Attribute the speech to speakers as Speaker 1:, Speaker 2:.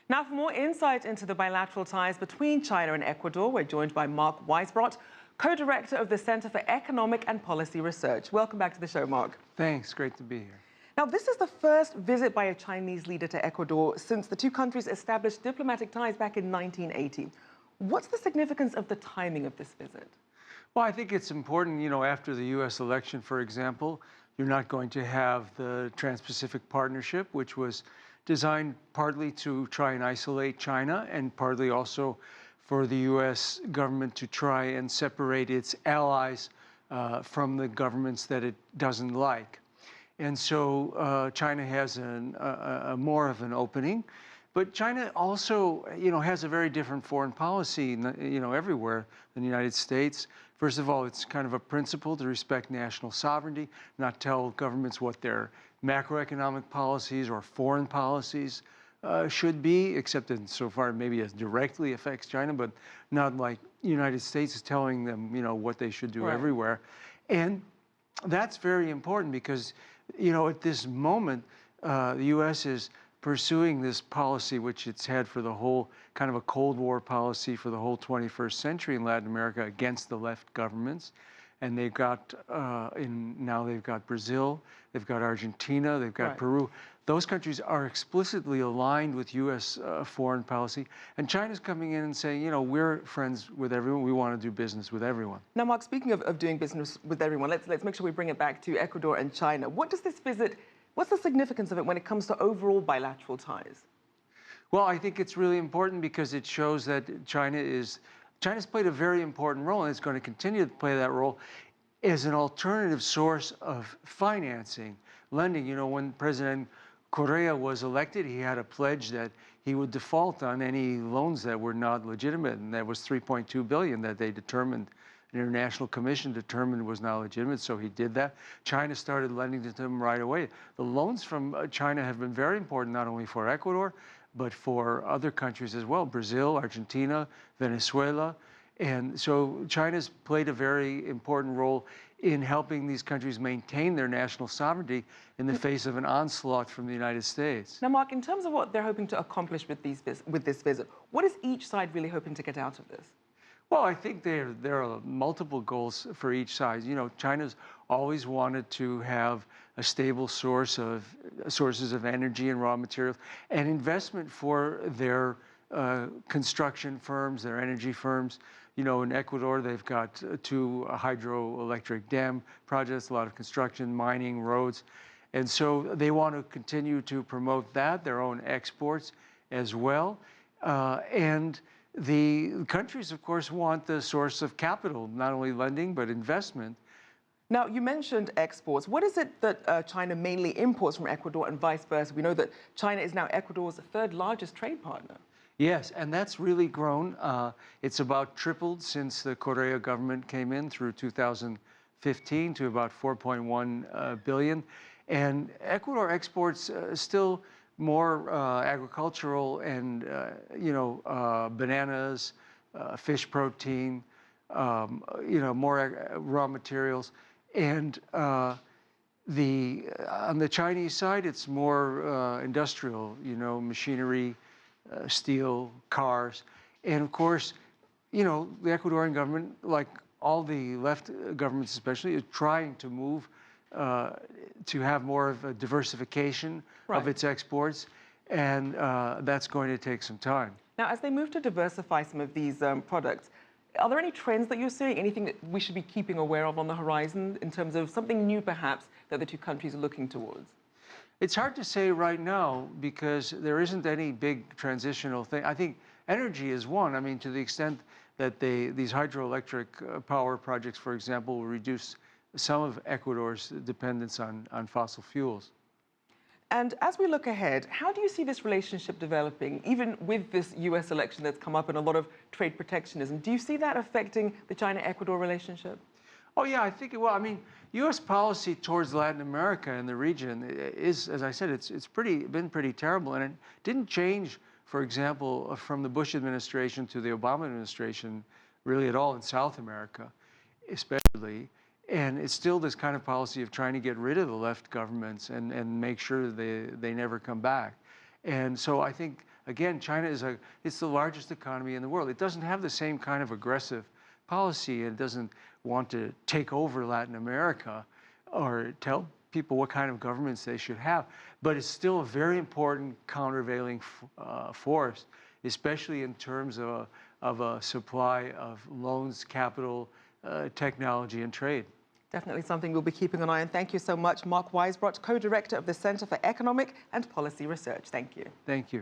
Speaker 1: Now, for more insight into the bilateral ties between China and Ecuador, we're joined by Mark Weisbrot, co-director of the Center for Economic and Policy Research. Welcome back to the show, Mark.
Speaker 2: Thanks. Great to be here.
Speaker 1: Now, this is the first visit by a Chinese leader to Ecuador since the two countries established diplomatic ties back in 1980. What's the significance of the timing of this visit?
Speaker 2: Well, I think it's important, after the U.S. election, for example, you're not going to have the Trans-Pacific Partnership, which was designed partly to try and isolate China and partly also for the U.S. government to try and separate its allies from the governments that it doesn't like. And so China has more of an opening. But China also, has a very different foreign policy, everywhere than the United States. First of all, it's kind of a principle to respect national sovereignty, not tell governments what their macroeconomic policies or foreign policies should be, except insofar maybe it directly affects China, but not like the United States is telling them, what they should do everywhere. And that's very important because, at this moment, the U.S. is pursuing this policy, which it's had for the whole kind of a Cold War policy for the whole 21st century in Latin America against the left governments. And they've got, now they've got Brazil, they've got Argentina, they've got Peru. Those countries are explicitly aligned with U.S. Foreign policy. And China's coming in and saying, we're friends with everyone. We want to do business with everyone.
Speaker 1: Now, Mark, speaking of doing business with everyone, let's make sure we bring it back to Ecuador and China. What does this visit, what's the significance of it when it comes to overall bilateral ties?
Speaker 2: Well, I think it's really important because it shows that China's played a very important role, and it's going to continue to play that role as an alternative source of financing, lending. When President Correa was elected, he had a pledge that he would default on any loans that were not legitimate, and that was $3.2 billion that they determined, an international commission determined was not legitimate, so he did that. China started lending to them right away. The loans from China have been very important, not only for Ecuador, but for other countries as well, Brazil, Argentina, Venezuela. And so China's played a very important role in helping these countries maintain their national sovereignty in the face of an onslaught from the United States.
Speaker 1: Now, Mark, in terms of what they're hoping to accomplish with this visit, what is each side really hoping to get out of this?
Speaker 2: Well, I think there are multiple goals for each side. China's always wanted to have a stable sources of energy and raw materials and investment for their construction firms, their energy firms. In Ecuador, they've got two hydroelectric dam projects, a lot of construction, mining, roads. And so they want to continue to promote that, their own exports as well. And the countries, of course, want the source of capital, not only lending, but investment.
Speaker 1: Now, you mentioned exports. What is it that China mainly imports from Ecuador and vice versa? We know that China is now Ecuador's third largest trade partner.
Speaker 2: Yes, and that's really grown. It's about tripled since the Correa government came in through 2015 to about 4.1 billion. And Ecuador exports still more agricultural and, bananas, fish protein, more raw materials. And on the Chinese side, it's more industrial, machinery, steel, cars. And of course, the Ecuadorian government, like all the left governments especially, is trying to move to have more of a diversification of its exports. And that's going to take some time.
Speaker 1: Now, as they move to diversify some of these products, are there any trends that you're seeing, anything that we should be keeping aware of on the horizon in terms of something new, perhaps, that the two countries are looking towards?
Speaker 2: It's hard to say right now because there isn't any big transitional thing. I think energy is one. I mean, to the extent that these hydroelectric power projects, for example, will reduce some of Ecuador's dependence on fossil fuels.
Speaker 1: And as we look ahead, how do you see this relationship developing, even with this U.S. election that's come up and a lot of trade protectionism? Do you see that affecting the China-Ecuador relationship?
Speaker 2: Oh, yeah, I think, U.S. policy towards Latin America and the region is, as I said, it's been pretty terrible. And it didn't change, for example, from the Bush administration to the Obama administration, really at all in South America, especially. And it's still this kind of policy of trying to get rid of the left governments and make sure they never come back. And so I think again, China it's the largest economy in the world. It doesn't have the same kind of aggressive policy. It doesn't want to take over Latin America or tell people what kind of governments they should have. But it's still a very important countervailing force, especially in terms of a supply of loans, capital, technology, and trade.
Speaker 1: Definitely something we'll be keeping an eye on. Thank you so much, Mark Weisbrot, co-director of the Center for Economic and Policy Research. Thank you.
Speaker 2: Thank you.